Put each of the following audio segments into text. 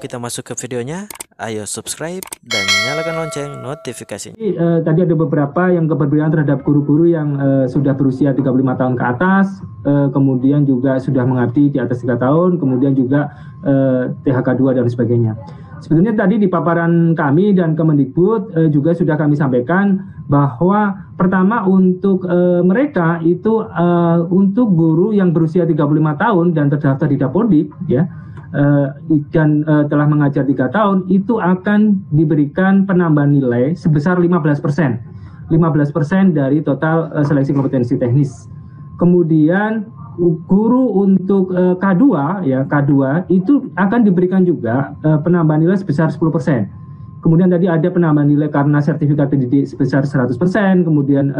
kita masuk ke videonya, ayo subscribe dan nyalakan lonceng notifikasinya. Tadi ada beberapa yang kepedulian terhadap guru-guru yang sudah berusia 35 tahun ke atas, kemudian juga sudah mengabdi di atas 3 tahun, kemudian juga THK 2 dan sebagainya. Sebetulnya tadi di paparan kami dan Kemendikbud juga sudah kami sampaikan bahwa pertama untuk mereka itu untuk guru yang berusia 35 tahun dan terdaftar di Dapodik ya, dan telah mengajar 3 tahun itu akan diberikan penambahan nilai sebesar 15% dari total seleksi kompetensi teknis. Kemudian guru untuk K2 ya, K2 itu akan diberikan juga penambahan nilai sebesar 10%. Kemudian tadi ada penambahan nilai karena sertifikat pendidik sebesar 100%, kemudian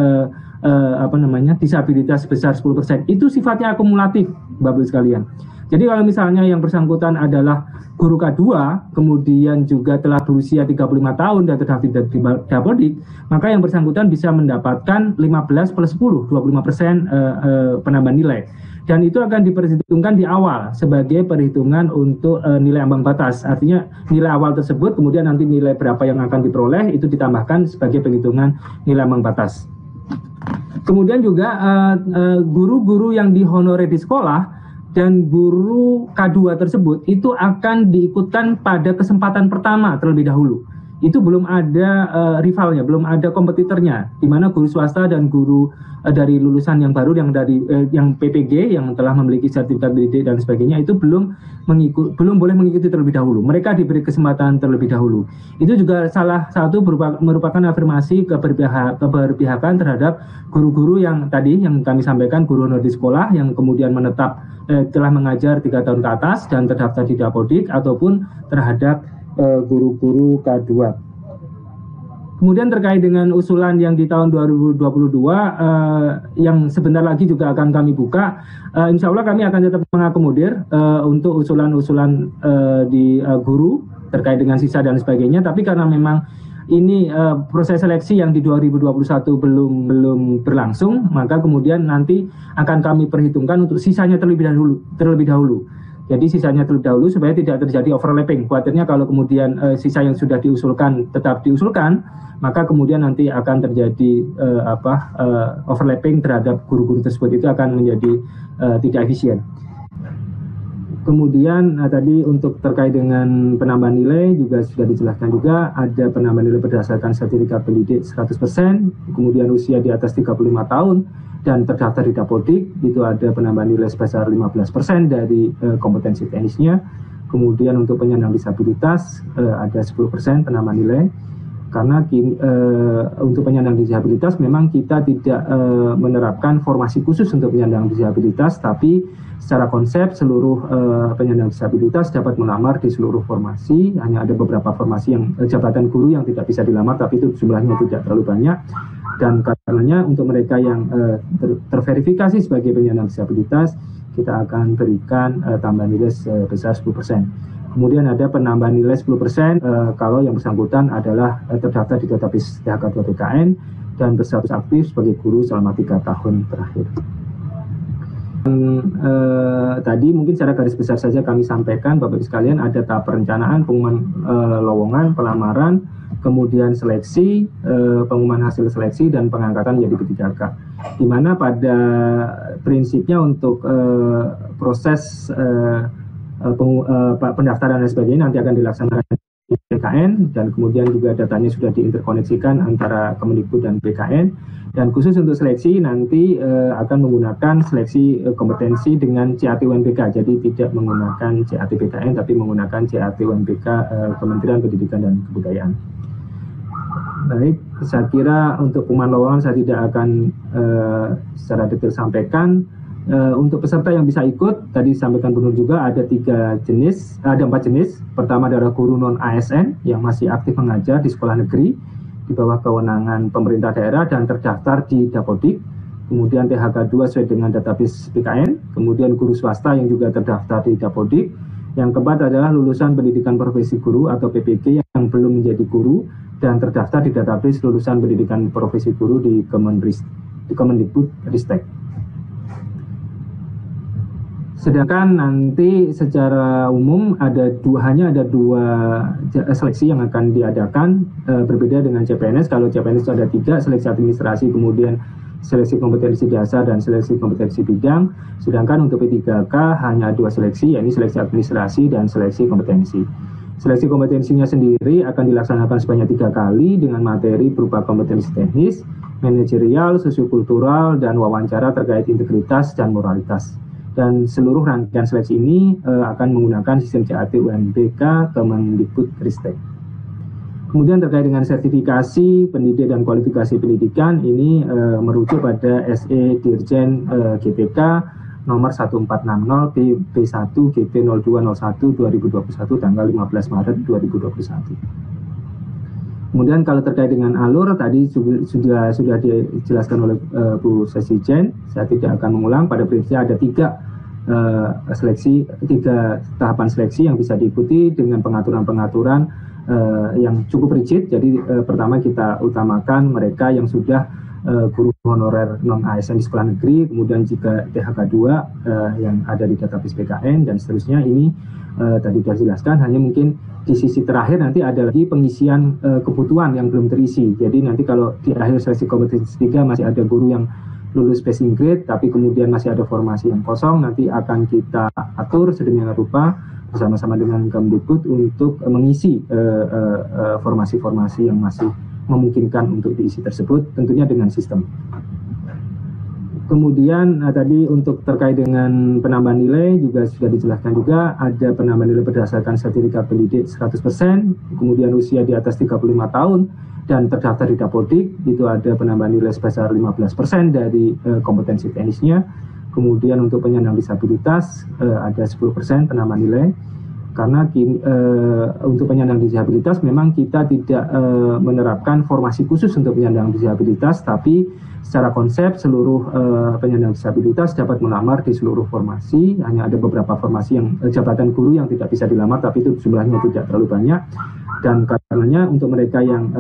disabilitas sebesar 10%. Itu sifatnya akumulatif, Bapak-Ibu sekalian. Jadi kalau misalnya yang bersangkutan adalah guru K2, kemudian juga telah berusia 35 tahun dan terdaftar di Dapodik, maka yang bersangkutan bisa mendapatkan 15 plus 10, 25% penambahan nilai. Dan itu akan diperhitungkan di awal sebagai perhitungan untuk nilai ambang batas. Artinya nilai awal tersebut, kemudian nanti nilai berapa yang akan diperoleh, itu ditambahkan sebagai penghitungan nilai ambang batas. Kemudian juga guru-guru yang dihonorer di sekolah dan guru K2 tersebut itu akan diikutkan pada kesempatan pertama terlebih dahulu. Itu belum ada rivalnya, belum ada kompetitornya, di mana guru swasta dan guru dari lulusan yang baru yang dari yang PPG yang telah memiliki sertifikat pendidik dan sebagainya itu belum boleh mengikuti terlebih dahulu. Mereka diberi kesempatan terlebih dahulu. Itu juga salah satu merupakan afirmasi keberpihakan terhadap guru-guru yang tadi yang kami sampaikan, guru honor di sekolah yang kemudian menetap telah mengajar 3 tahun ke atas dan terdaftar di Dapodik ataupun terhadap guru-guru K2. Kemudian terkait dengan usulan yang di tahun 2022 yang sebentar lagi juga akan kami buka, insya Allah kami akan tetap mengakomodir untuk usulan-usulan di guru terkait dengan sisa dan sebagainya. Tapi karena memang ini proses seleksi yang di 2021 belum berlangsung, maka kemudian nanti akan kami perhitungkan untuk sisanya terlebih dahulu. Jadi sisanya terlebih dahulu supaya tidak terjadi overlapping. Khawatirnya kalau kemudian sisa yang sudah diusulkan tetap diusulkan, maka kemudian nanti akan terjadi overlapping terhadap guru-guru tersebut, itu akan menjadi tidak efisien. Kemudian tadi untuk terkait dengan penambahan nilai juga sudah dijelaskan juga, ada penambahan nilai berdasarkan sertifikat pendidik 100%, kemudian usia di atas 35 tahun dan terdaftar di Dapodik, itu ada penambahan nilai sebesar 15% dari kompetensi teknisnya. Kemudian untuk penyandang disabilitas ada 10% penambahan nilai. Karena untuk penyandang disabilitas memang kita tidak menerapkan formasi khusus untuk penyandang disabilitas, tapi secara konsep seluruh penyandang disabilitas dapat melamar di seluruh formasi. Hanya ada beberapa formasi yang jabatan guru yang tidak bisa dilamar, tapi itu jumlahnya tidak terlalu banyak. Dan karenanya untuk mereka yang terverifikasi sebagai penyandang disabilitas, kita akan berikan tambahan nilai sebesar 10%. Kemudian ada penambahan nilai 10% kalau yang bersangkutan adalah terdaftar di database THK 2 BKN dan berstatus aktif sebagai guru selama 3 tahun terakhir. Tadi mungkin secara garis besar saja kami sampaikan, Bapak-Ibu sekalian, ada tahap perencanaan, pengumuman lowongan, pelamaran, kemudian seleksi, pengumuman hasil seleksi, dan pengangkatan menjadi P3K. Di mana pada prinsipnya untuk proses pendaftaran dan sebagainya nanti akan dilaksanakan di BKN, dan kemudian juga datanya sudah diinterkoneksikan antara Kemendikbud dan BKN. Dan khusus untuk seleksi nanti akan menggunakan seleksi kompetensi dengan CAT UNBK, jadi tidak menggunakan CAT BKN tapi menggunakan CAT UNBK Kementerian Pendidikan dan Kebudayaan. Baik, saya kira untuk pengumuman lowongan saya tidak akan secara detail sampaikan. Untuk peserta yang bisa ikut, tadi disampaikan Bu Nur juga ada 4 jenis. Pertama adalah guru non ASN yang masih aktif mengajar di sekolah negeri di bawah kewenangan pemerintah daerah dan terdaftar di Dapodik. Kemudian THK 2 sesuai dengan database BKN. Kemudian guru swasta yang juga terdaftar di Dapodik. Yang keempat adalah lulusan pendidikan profesi guru atau PPG yang belum menjadi guru dan terdaftar di database lulusan pendidikan profesi guru di Kemendikbud Ristek. Sedangkan nanti secara umum hanya ada dua seleksi yang akan diadakan, berbeda dengan CPNS. Kalau CPNS itu ada 3, seleksi administrasi, kemudian seleksi kompetensi dasar dan seleksi kompetensi bidang. Sedangkan untuk P3K hanya 2 seleksi, yaitu seleksi administrasi dan seleksi kompetensi. Seleksi kompetensinya sendiri akan dilaksanakan sebanyak 3 kali dengan materi berupa kompetensi teknis, manajerial, sosiokultural, dan wawancara terkait integritas dan moralitas. Dan seluruh rangkaian seleksi ini akan menggunakan sistem CAT UNBK Kemendikbudristek. Kemudian terkait dengan sertifikasi pendidik dan kualifikasi pendidikan, ini merujuk pada SE Dirjen GPK nomor 1460 B1 GP 0201 2021 tanggal 15 Maret 2021. Kemudian kalau terkait dengan alur tadi sudah dijelaskan oleh Bu Sesijen, saya tidak akan mengulang. Pada prinsipnya ada 3 tahapan seleksi yang bisa diikuti dengan pengaturan-pengaturan yang cukup rigid. Jadi pertama kita utamakan mereka yang sudah guru honorer non ASN di sekolah negeri, kemudian jika THK 2 yang ada di database PKN dan seterusnya. Ini tadi sudah dijelaskan, hanya mungkin di sisi terakhir nanti ada lagi pengisian kebutuhan yang belum terisi. Jadi nanti kalau di akhir seleksi kompetensi 3 masih ada guru yang lulus passing grade tapi kemudian masih ada formasi yang kosong, nanti akan kita atur sedemikian rupa bersama-sama dengan Kemdikbud untuk mengisi formasi-formasi yang masih memungkinkan untuk diisi tersebut, tentunya dengan sistem. Kemudian tadi untuk terkait dengan penambahan nilai juga sudah dijelaskan juga, ada penambahan nilai berdasarkan sertifikat pendidik 100%, kemudian usia di atas 35 tahun dan terdaftar di Dapodik, itu ada penambahan nilai sebesar 15% dari kompetensi teknisnya. Kemudian untuk penyandang disabilitas ada 10% penambahan nilai. Karena untuk penyandang disabilitas memang kita tidak menerapkan formasi khusus untuk penyandang disabilitas, tapi secara konsep seluruh penyandang disabilitas dapat melamar di seluruh formasi. Hanya ada beberapa formasi yang jabatan guru yang tidak bisa dilamar, tapi itu jumlahnya tidak terlalu banyak. Dan karenanya untuk mereka yang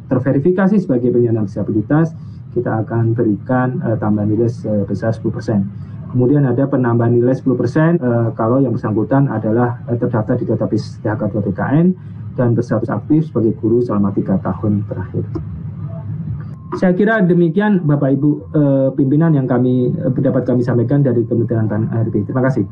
terverifikasi sebagai penyandang disabilitas, kita akan berikan tambahan nilai sebesar 10%. Kemudian ada penambahan nilai 10% kalau yang bersangkutan adalah terdaftar di database THK 2 PKN dan berstatus aktif sebagai guru selama 3 tahun terakhir. Saya kira demikian Bapak Ibu pimpinan yang dapat kami sampaikan dari Kementerian ARB. Terima kasih.